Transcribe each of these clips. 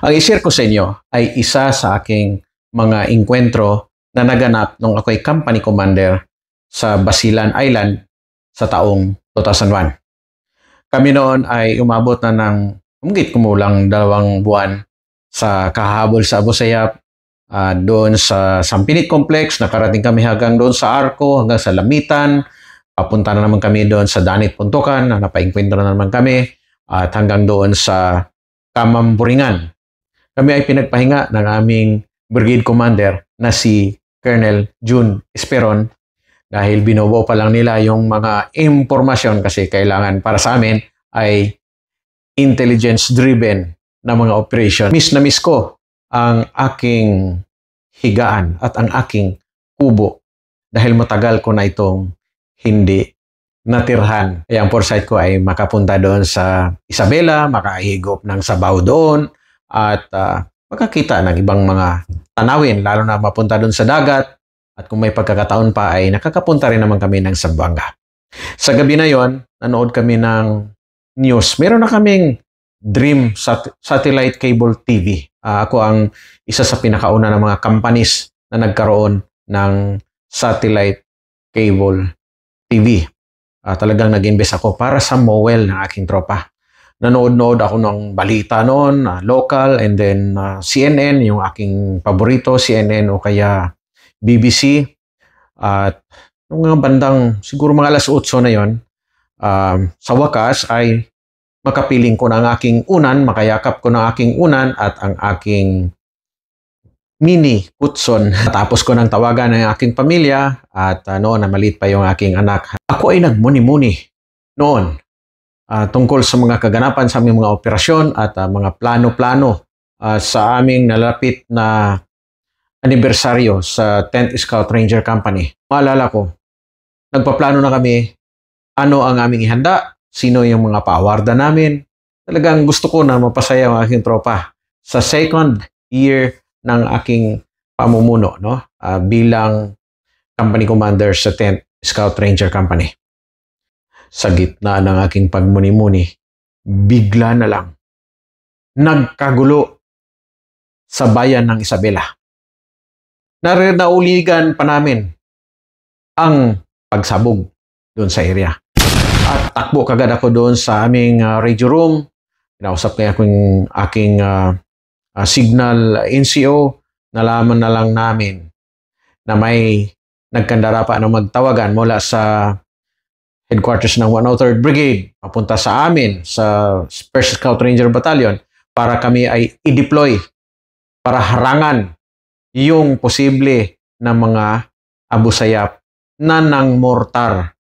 Ang i-share ko sa inyo ay isa sa aking mga engkwentro na naganap nung ako'y company commander sa Basilan Island sa taong 2001. Kami noon ay umabot na ng humigit kumulang 2 buwan sa kahabol sa Abu Sayyaf, doon sa Sampinit Complex. Nakarating kami hanggang doon sa Arco, hanggang sa Lamitan. Papunta na naman kami doon sa Danit Puntukan, napaengkwentro na naman kami, at hanggang doon sa Kamamburingan. Kami ay pinagpahinga ng aming brigade commander na si Colonel June Esperon dahil binubuo pa lang nila yung mga impormasyon kasi kailangan para sa amin ay intelligence-driven na mga operation. Miss na miss ko ang aking higaan at ang aking kubo dahil matagal ko na itong hindi natirhan. Kaya ang foresight ko ay makapunta doon sa Isabela, makahigop ng sabaw doon, at makakita ng ibang mga tanawin, lalo na mapunta doon sa dagat, at kung may pagkakataon pa ay nakakapunta rin naman kami ng Zamboanga. Sa gabi na yon, nanood kami ng news. Meron na kaming Dream Satellite Cable TV. Ako ang isa sa pinakauna ng mga companies na nagkaroon ng satellite cable TV. Talagang nag-invest ako para sa mowel ng aking tropa. Nanood-nood ako ng balita noon, local, and then CNN, yung aking paborito, CNN o kaya BBC. At nung mga bandang, siguro mga 8:00 na yon, sa wakas ay makapiling ko ng aking unan, makayakap ko ng aking unan at ang aking mini kutson. Tapos ko nang tawagan ng aking pamilya at noon na maliit pa yung aking anak. Ako ay nagmuni-muni noon tungkol sa mga kaganapan sa aming mga operasyon at mga plano-plano sa aming nalapit na anibersaryo sa 10th Scout Ranger Company. Maalala ko, nagpaplano na kami ano ang aming ihanda, sino yung mga paawarda namin. Talagang gusto ko na mapasaya ang aking tropa sa 2nd year ng aking pamumuno, no? Bilang company commander sa 10th Scout Ranger Company. Sa gitna ng aking pagmuni-muni, bigla na lang nagkagulo sa bayan ng Isabela. Nauligan pa namin ang pagsabog doon sa area. At takbo kagad ako doon sa aming radio room. Kinausap kaya akong aking signal NCO. Nalaman na lang namin na may nagkandara pa ng magtawagan mula sa headquarters ng 103rd Brigade papunta sa amin sa 1st Scout Ranger Battalion para kami ay i-deploy para harangan yung posible na mga Abu Sayyaf na nang mortar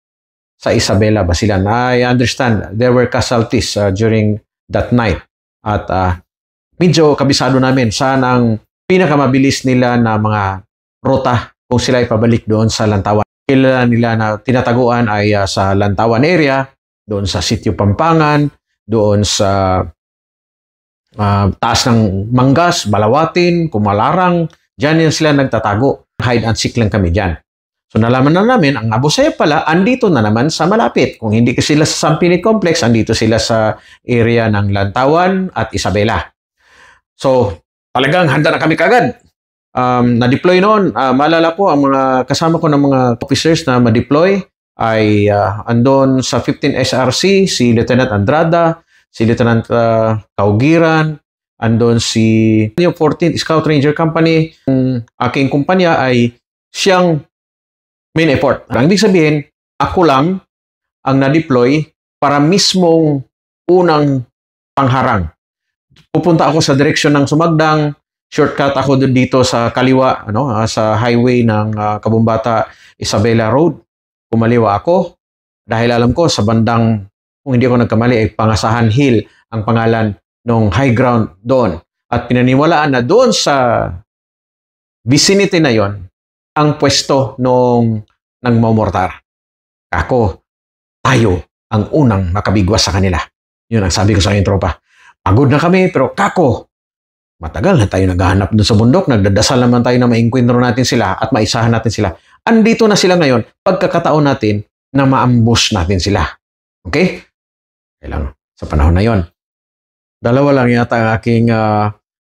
sa Isabela, Basilan. I understand there were casualties during that night. At medyo kabisado namin saan ang pinakamabilis nila na mga ruta kung sila ay pabalik doon sa Lantawan. Kilala nila na tinataguan ay sa Lantawan area, doon sa Sitio Pampangan, doon sa taas ng Mangas, Balawatin, Kumalarang. Diyan yan sila nagtatago. Hide and seek lang kami dyan. So nalaman na namin, ang Abu Sayyaf pala, andito na naman sa malapit. Kung hindi ka sila sa Sampinit Complex, andito sila sa area ng Lantawan at Isabela. So talagang handa na kami kagad. Na-deploy noon. Maalala ko, ang mga kasama ko ng mga officers na ma-deploy ay andon sa 15 SRC, si Lieutenant Andrada, si Lieutenant Kaugiran, andon si 14th Scout Ranger Company. Ang aking kumpanya ay siyang main effort. Ang ibig sabihin, ako lang ang na-deploy para mismong unang pangharang. Pupunta ako sa direksyon ng Sumagdang, shortcut ako dito sa kaliwa, sa highway ng Kabumbata Isabela Road. Kumaliwa ako dahil alam ko sa bandang, kung hindi ako nagkamali, ay Pangasahan Hill ang pangalan ng high ground doon. At pinaniwalaan na doon sa vicinity na yon ang pwesto nung nagmamortar. Ako, tayo ang unang makabigwas sa kanila. Yun ang sabi ko sa aking tropa. Pagod na kami, pero kako, matagal na tayo naghahanap doon sa bundok, nagdadasal naman tayo na maengkwentro natin sila at maisahan natin sila. Andito na sila ngayon, pagkakataon natin na ma-ambush natin sila. Okay? Kailang sa panahon na yon. Dalawa lang yata ang aking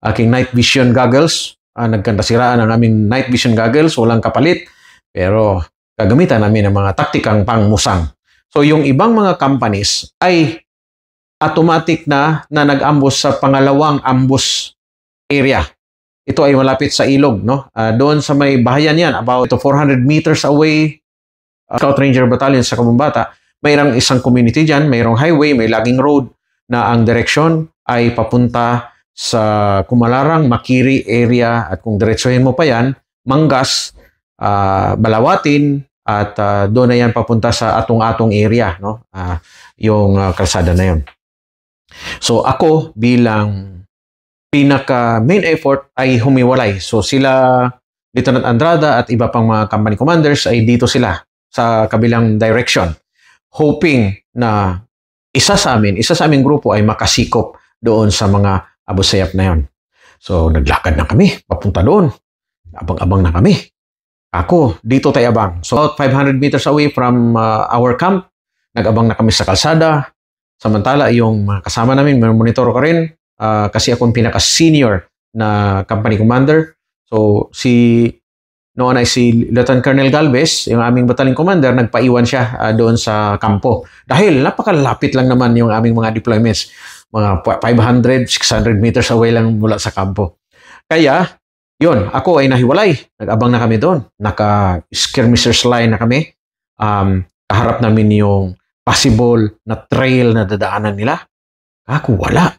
aking night vision goggles. Nagkandasiraan ang aming night vision goggles, walang kapalit. Pero gagamitan namin ng mga taktikang pangmusang. So yung ibang mga companies ay automatic na nag-ambush sa pangalawang ambush area. Ito ay malapit sa ilog, no? Doon sa may bahayan yan, about 400 meters away, Scout Ranger Battalion sa Kabumbata, mayroong isang community dyan, mayroong highway, may laging road na ang direksyon ay papunta sa Kumalarang, Makiri area, at kung diretsuhin mo pa yan, Mangas, Balawatin, at doon na yan papunta sa atong-atong area, no? Yung kalsada na yun. So ako bilang pinaka main effort ay humiwalay. So sila Lieutenant Andrada at iba pang mga company commanders ay dito sila sa kabilang direction, hoping na isa sa aming grupo ay makasikop doon sa mga Abu Sayyaf na yon. So naglakad na kami papunta doon. Abang-abang na kami. Ako, dito tayo abang. So about 500 meters away from our camp, nag-abang na kami sa kalsada. Samantala, yung kasama namin, monitor ko rin kasi ako yung pinaka-senior na company commander. So, noon ay si Lieutenant Colonel Galvez, yung aming battalion commander, nagpaiwan siya doon sa kampo. Dahil napakalapit lang naman yung aming mga deployments. Mga 500, 600 meters away lang mula sa kampo. Kaya, yun, ako ay nahiwalay. Nag-abang na kami doon. Naka-skirmishers line na kami. Kaharap namin yung possible na trail na dadaanan nila. Ako, wala.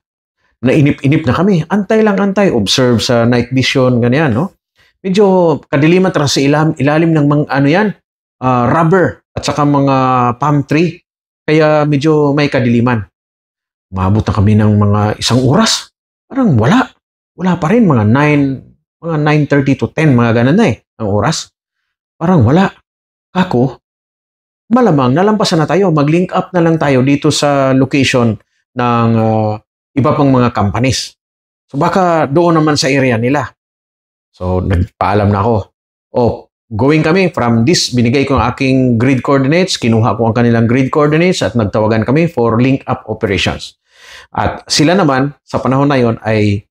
Nainip-inip na kami. Antay lang, antay. Observe sa night vision, ganyan, no? Medyo kadiliman sa ilalim ng mga, rubber at saka mga palm tree. Kaya medyo may kadiliman. Maabot na kami ng mga isang oras. Parang wala. Wala pa rin. Mga 9:30 to 10, mga ganun na ang oras. Parang wala. Ako, malamang nalampasan na tayo, mag-link up na lang tayo dito sa location ng iba pang mga companies. So baka doon naman sa area nila. So nagpaalam na ako. Going kami from this, binigay ko ang aking grid coordinates, kinuha ko ang kanilang grid coordinates at nagtawagan kami for link up operations. At sila naman, sa panahon na yon ay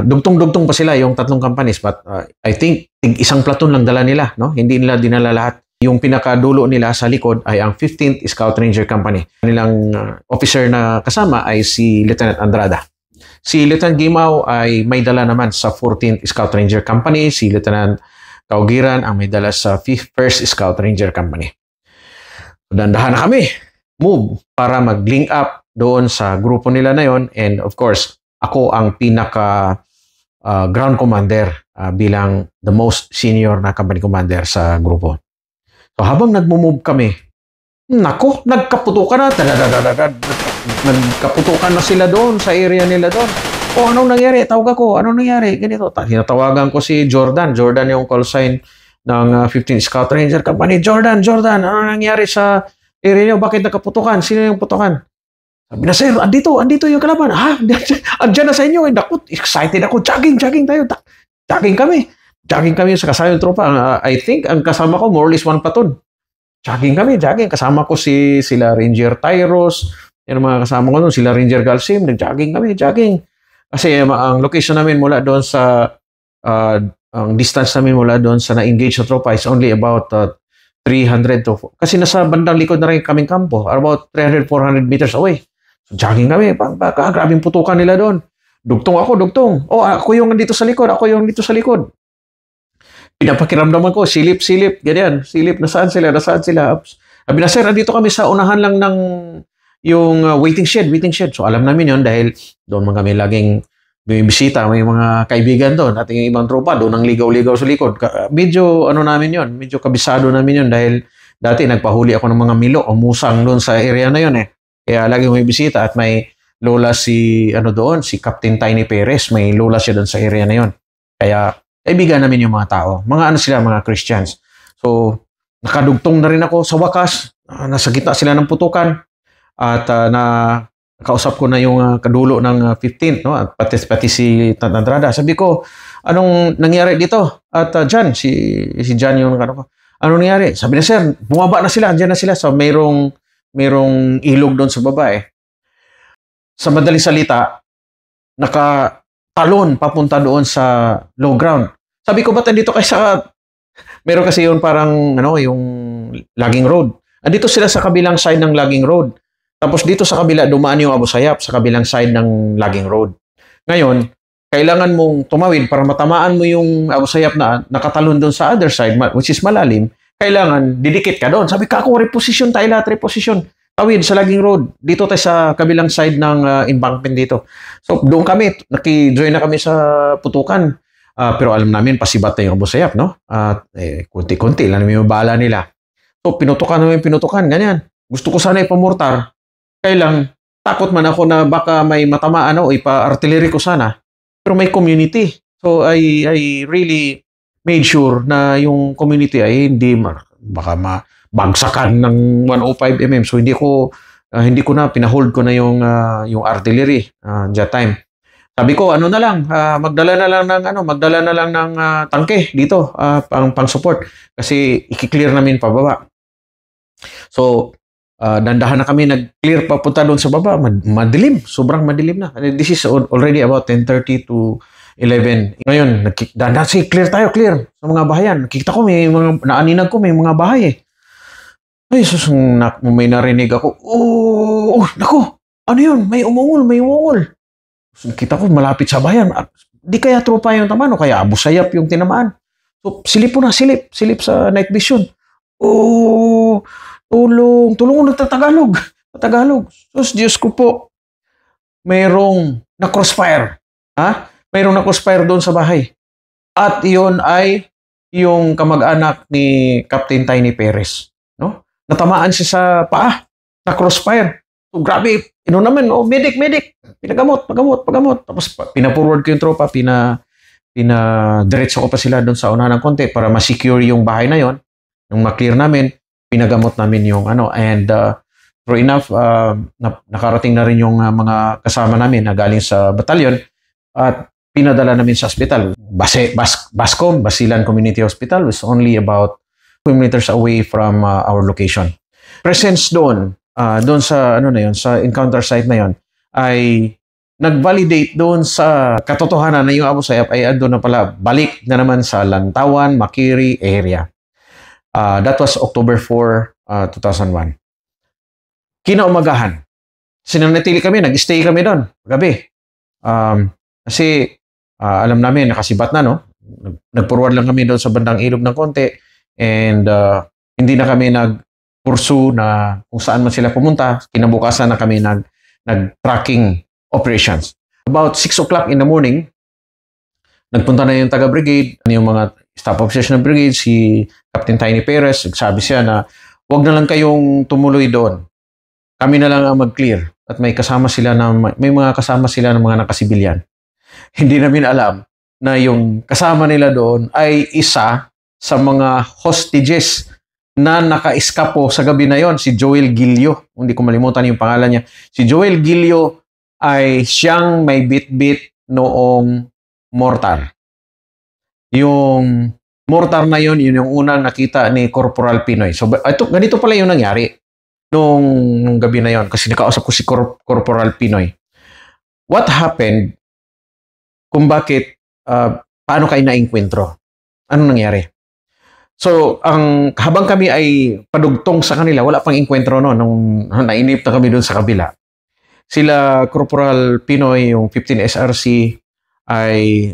dugtong-dugtong pa sila yung tatlong companies, but I think isang platoon lang dala nila, no? Hindi nila dinala lahat. Yung pinakadulo nila sa likod ay ang 15th Scout Ranger Company. Kanilang officer na kasama ay si Lieutenant Andrada. Si Lieutenant Gimao ay may dala naman sa 14th Scout Ranger Company. Si Lieutenant Kaugiran ang may dala sa 1st Scout Ranger Company. Dandahan na kami. Move para mag-link up doon sa grupo nila na yon. And of course, ako ang pinaka ground commander bilang the most senior na company commander sa grupo. So habang nagmo-move kami, nako, nagkaputukan na. Nagkaputukan na sila doon sa area nila doon. Anong nangyari? Tawag ako. Anong nangyari? Ganito. Tinatawagan ko si Jordan. Jordan yung call sign ng 15th Scout Ranger Company. Jordan, ano nangyari sa area niyo? Bakit nagkaputukan? Sino yung putukan? Sabi na, sir, andito yung kalaban. Andyan na sa inyo. Naku, excited ako. Jogging tayo. Jogging kami sa kasama yung tropa. I think ang kasama ko more or less one platoon. Jogging. Kasama ko sila Ranger Tyros. Yan ang mga kasama ko doon. Sila Ranger Galsim. Nag-jogging kami. Kasi ang location namin mula doon sa ang distance namin mula doon sa na-engage na tropa is only about 300 to... Kasi nasa bandang likod na rin kaming kampo. About 300-400 meters away. So, jogging kami. Grabing putukan nila doon. Dugtong. Ako yung nandito sa likod. Pinapakiramdaman ko, silip, ganyan. Silip, nasaan sila? Sabi na, sir, nandito kami sa unahan lang ng yung waiting shed. So, alam namin yon dahil doon mga kami laging bumibisita. May mga kaibigan doon at yung ibang tropa doon ang ligaw-ligaw sa likod. Medyo, medyo kabisado namin yon dahil dati nagpahuli ako ng mga milo o musang doon sa area na yon . Kaya laging bumibisita at may lola si Captain Tiny Perez. May lola siya doon sa area na yon. Kaya, kaibigan namin yung mga tao. Mga Christians. So, nakadugtong na rin ako sa wakas. Nasa gitna sila ng putukan. At nakausap ko na yung kadulo ng 15th, no? At pati si Andrada. Sabi ko, anong nangyari dito? At John, si John yung anong nangyari? Sabi na, sir, bumaba na sila. Andyan na sila. So, mayroong ilog doon sa baba . Sa madaling salita, talon papunta doon sa low ground. Sabi ko, ba't andito kayo sa... Meron kasi yun parang, yung logging road. Andito sila sa kabilang side ng logging road. Tapos dito sa kabila, dumaan yung Abu Sayyaf sa kabilang side ng logging road. Ngayon, kailangan mong tumawid para matamaan mo yung Abu Sayyaf na nakatalon doon sa other side, which is malalim. Kailangan, didikit ka doon. Sabi ka ako, reposition tayo lahat, reposition. Tawid sa logging road. Dito tayo sa kabilang side ng embankment dito. So, doon kami, naki-join na kami sa putukan. Pero alam namin, pasibat na yung Abu Sayyaf, no? Kunti-kunti, lang namin yung bala nila. So, pinutukan namin, ganyan. Gusto ko sana ipamortar. Kailang, takot man ako na baka may matamaan o ipa-artillery ko sana. Pero may community. So, I really made sure na yung community ay hindi baka bagsakan ng 105 mm. So hindi ko na pinahold ko na yung artillery that time. Sabi ko na lang magdala na lang ng tangke dito pang support kasi i-clear namin pababa. So dandahan na kami nag-clear papunta doon sa baba. Madilim, sobrang madilim na. This is already about 10:30 to 11. Ngayon, clear sa mga bahayan. Nakikita ko naaninag ko may mga bahay eh. Ay, may narinig ako. Naku, ano yun? May umungol. So, nakita ko malapit sa bayan. Di kaya tropa yung tamaan o kaya Abu Sayyaf yung tinamaan. So, silip sa night vision. Tulong nagtatagalog. So, Diyos ko po, mayroong na-crossfire. Mayroong na-crossfire doon sa bahay. At iyon ay yung kamag-anak ni Captain Tiny Perez. No? Natamaan siya sa paa. Na-crossfire. So, grabe. Naman, medic. Pinagamot. Tapos, pinapurward ko yung tropa. Diretso ko pa sila doon sa unahan ng konti para ma-secure yung bahay na yon. Nung ma-clear namin, pinagamot namin yung and true enough, nakarating na rin yung mga kasama namin na galing sa batalyon at pinadala namin sa hospital. Bascom, Basilan Community Hospital, was only about 2 meters away from our location. Presence doon sa sa encounter site na yon ay nag-validate doon sa katotohanan na yung Abu Sayyaf ay doon na pala balik na naman sa Lantawan, Makiri area. That was October 4, 2001. Kinaumagahan, sinanatili kami, nag-stay kami doon gabi. Kasi alam namin nakasibat na, no? Nag-forward lang kami doon sa bandang ilog ng konti and hindi na kami nag-pursue na kung saan man sila pumunta. Kinabukasan na kami nag-tracking operations. About 6 o'clock in the morning, nagpunta na yung taga-brigade, yung mga staff officers ng brigade, si Captain Tiny Perez, nagsabi siya na huwag na lang kayong tumuloy doon. Kami na lang ang mag-clear. At may mga kasama sila ng mga nakasibilyan. Hindi namin alam na yung kasama nila doon ay isa sa mga hostages na naka-eskapo sa gabi na yon, si Joel Gilio. Hindi ko malimutan yung pangalan niya. Si Joel Gilio ay siyang may bit-bit noong mortar. Yung mortar na yun yung unang nakita ni Corporal Pinoy. So, ganito pala yung nangyari nung gabi na yon kasi nakausap ko si Corporal Pinoy. What happened? Kung bakit, paano kayo na-enkwentro? Anong nangyari? So, habang kami ay padugtong sa kanila, wala pang enkwentro nung nainip na kami doon sa kabila. Sila, Corporal Pinoy, yung 15 SRC, ay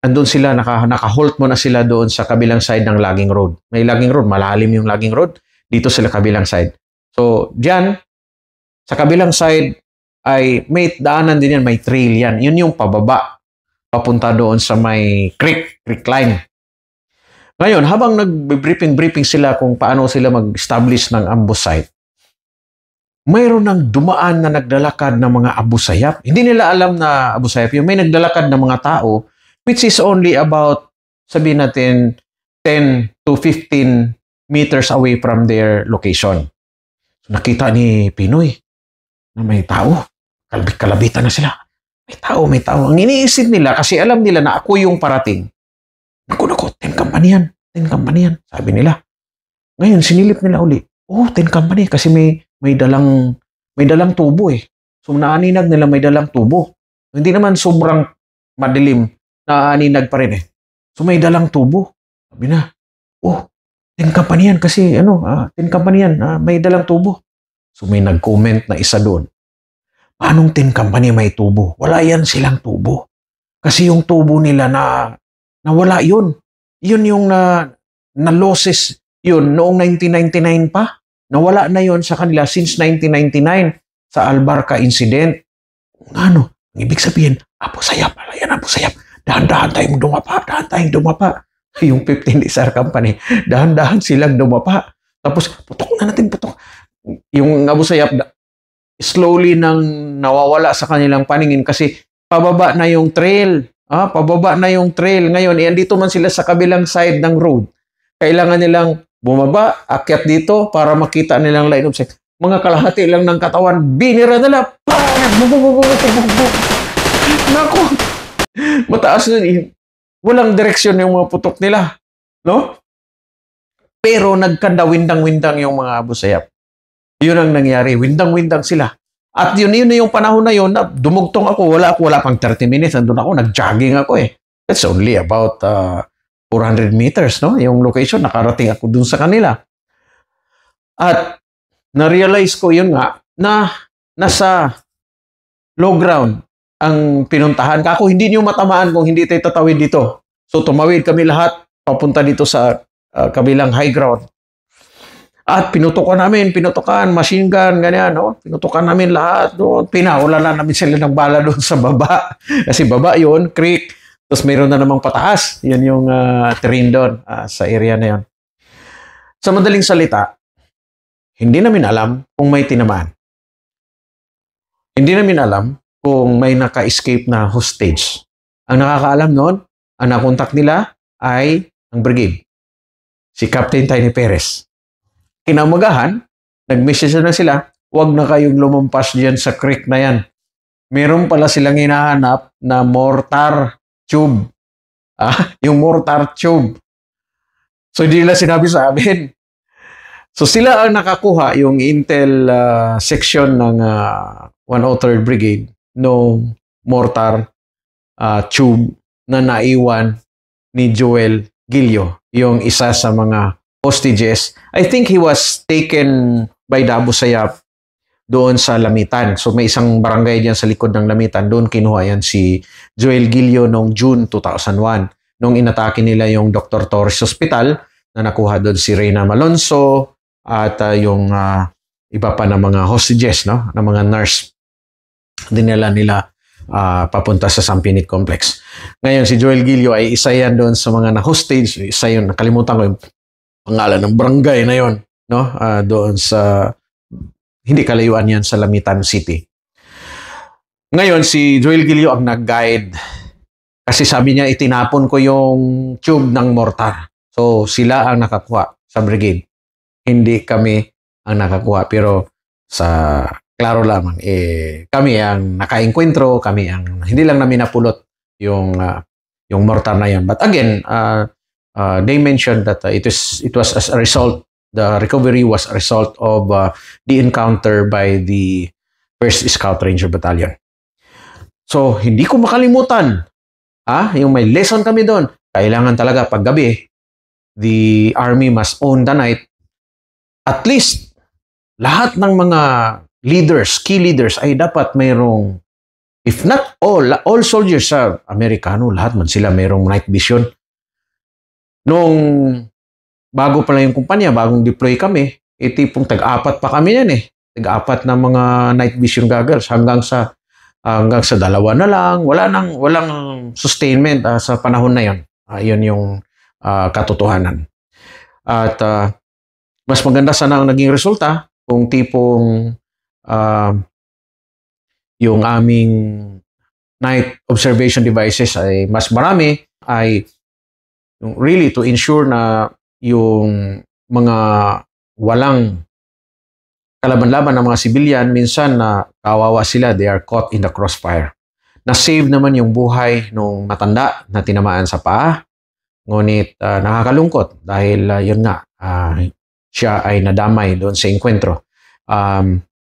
andun sila, naka-halt mo na sila doon sa kabilang side ng logging road. May logging road, malalim yung logging road, dito sila kabilang side. So, diyan, sa kabilang side, ay may daanan din yan, may trail yan. Yun yung pababa, papunta doon sa may creek line. Ngayon, habang nag-briefing sila kung paano sila mag-establish ng ambush site, mayroon ng dumaan na naglalakad ng mga Abu Sayyaf. Hindi nila alam na Abu Sayyaf yung may naglalakad ng mga tao, which is only about, sabihin natin, 10 to 15 meters away from their location. So, nakita ni Pinoy na may tao. Kalabitan na sila. May tao. Ang iniisip nila, kasi alam nila na ako yung parating. Naku, 10 company yan. Sabi nila. Ngayon, sinilip nila uli. 10 company kasi may dalang tubo eh. So, naaninag nila may dalang tubo. Hindi naman sobrang madilim na aninag pa rin eh. So may dalang tubo. Sabi na, oh, tin company yan kasi tin company yan, may dalang tubo. So may nag-comment na isa doon. Paanong tin company may tubo? Wala yan silang tubo. Kasi yung tubo nila nawala yun. Yun yung na losses yun noong 1999 pa. Nawala na yun sa kanila since 1999 sa Albarca incident. Ang ibig sabihin, Apo Sayap, pala yan, Apo Sayap. Dahan-dahan tayong dumapa. Yung 15 SR company, dahan-dahan silang dumapa. Tapos, putok na natin. Yung Apo Sayap, slowly nang nawawala sa kanilang paningin kasi pababa na yung trail. Ngayon, andito man sila sa kabilang side ng road. Kailangan nilang bumaba, akyat dito para makita nilang line of sight. Mga kalahati lang ng katawan, binira nila. Naku! Mataas na walang direksyon yung mga putok nila. No? Pero nagkanda-windang-windang yung mga Abu Sayyaf. Yun ang nangyari. Windang-windang sila. At yun na yung panahon na yun, na dumugtong ako. Wala pang 30 minutes. Andun ako, nag-jogging ako eh. It's only about 400 meters, no? Yung location, nakarating ako dun sa kanila. At na-realize ko yun nga, na nasa low ground ang pinuntahan. Kako, hindi niyo matamaan kung hindi tayo tatawid dito. So tumawid kami lahat, papunta dito sa kabilang high ground. At pinutukan, machine gun, ganyan, no? Pinutukan namin lahat, no? Pinaulan namin sila ng bala doon sa baba. Kasi baba yun, creek. Tapos mayroon na namang pataas. Yan yung terrain doon sa area na yun. Sa madaling salita, hindi namin alam kung may tinamaan. Hindi namin alam kung may naka-escape na hostage. Ang nakakaalam noon, ang nakontak nila ay ang brigade. Si Captain Tiny Perez. Kinamagahan, nag-message na sila, huwag na kayong lumampas dyan sa creek na yan. Meron pala silang hinahanap na mortar tube. Yung mortar tube. So, hindi nila sinabi sa amin. So, sila ang nakakuha yung intel section ng 103rd Brigade no mortar tube na naiwan ni Joel Gilio, yung isa sa mga hostages. I think he was taken by the Abu Sayyaf doon sa Lamitan. So may isang barangay diyan sa likod ng Lamitan. Doon kinuha yan si Joel Gilio noong June 2001. Nung inatake nila yung Dr. Torres Hospital, na nakuha doon si Reyna Malonzo at yung iba pa na mga hostages, no? Na mga nurse. Dinala nila papunta sa Sampinit Complex. Ngayon, si Joel Gilio ay isa yan doon sa mga na-hostage. Isa yun, nakalimutan ko yung pangalan ng barangay na yun, no? Doon sa hindi kalayuan yan sa Lamitan City. Ngayon, si Joel Gilio ang nag-guide kasi sabi niya, itinapon ko yung tube ng mortar. So, sila ang nakakuha sa brigade. Hindi kami ang nakakuha. Pero, klaro lamang, kami ang nakainkwentro, kami ang, hindi lang namin napulot yung mortar na yan. But again, they mentioned that it was as a result. The recovery was a result of the encounter by the 1st Scout Ranger Battalion. So, hindi ko makalimutan. Yung may lesson kami doon. Kailangan talaga paggabi, the Army must own the night. At least, lahat ng mga leaders, key leaders, ay dapat mayroong, if not all soldiers sa Amerikano, lahat man sila mayroong night vision. Nung bago pala yung kumpanya, bagong deploy kami, tipong tag-apat pa kami yan eh. Tag-apat na mga night vision goggles hanggang sa dalawa na lang. Walang sustainment sa panahon na yon. Yun yung katotohanan. At mas maganda sana ang naging resulta kung tipong yung aming night observation devices ay mas marami, ay really to ensure na yung mga walang kalaban-laban ng mga civilian, minsan na kawawa sila, they are caught in the crossfire. Na-save naman yung buhay nung matanda na tinamaan sa paa. Ngunit nakakalungkot dahil yun nga, siya ay nadamay doon sa enkwentro.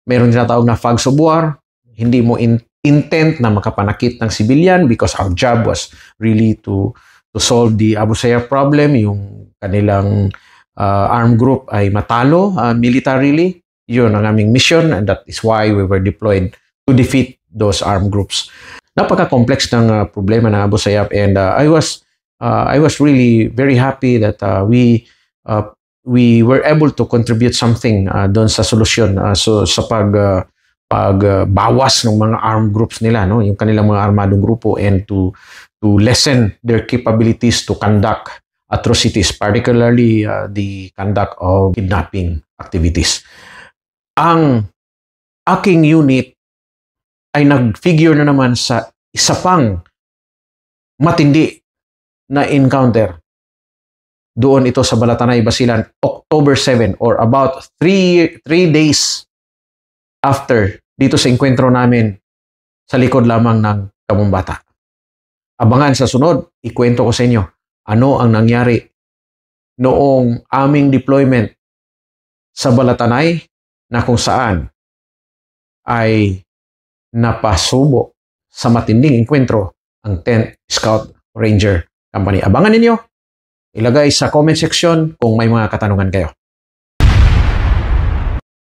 Meron tinatawag na fogs of war, hindi mo intent na makapanakit ng civilian because our job was really to solve the Abu Sayyaf problem, yung kanilang armed group ay matalo militarily. Yun ang aming mission, and that is why we were deployed to defeat those armed groups. Napaka-complex ng problema ng Abu Sayyaf, and I was really very happy that we were able to contribute something doon sa solusyon, so sa pagbawas ng mga armed groups nila, no, yung kanilang mga armadong grupo, and to lessen their capabilities to conduct atrocities, particularly the conduct of kidnapping activities. Ang aking unit ay nag-figure na naman sa isa pang matindi na encounter. Doon ito sa Balatanay, Basilan, October 7, or about 3 days after dito sa enkwentro namin sa likod lamang ng Kamumbata. Abangan sa sunod, ikwento ko sa inyo ano ang nangyari noong aming deployment sa Balatanay, na kung saan ay napasubo sa matinding enkwentro ang 10th Scout Ranger Company. Abangan ninyo. Ilagay sa comment section kung may mga katanungan kayo.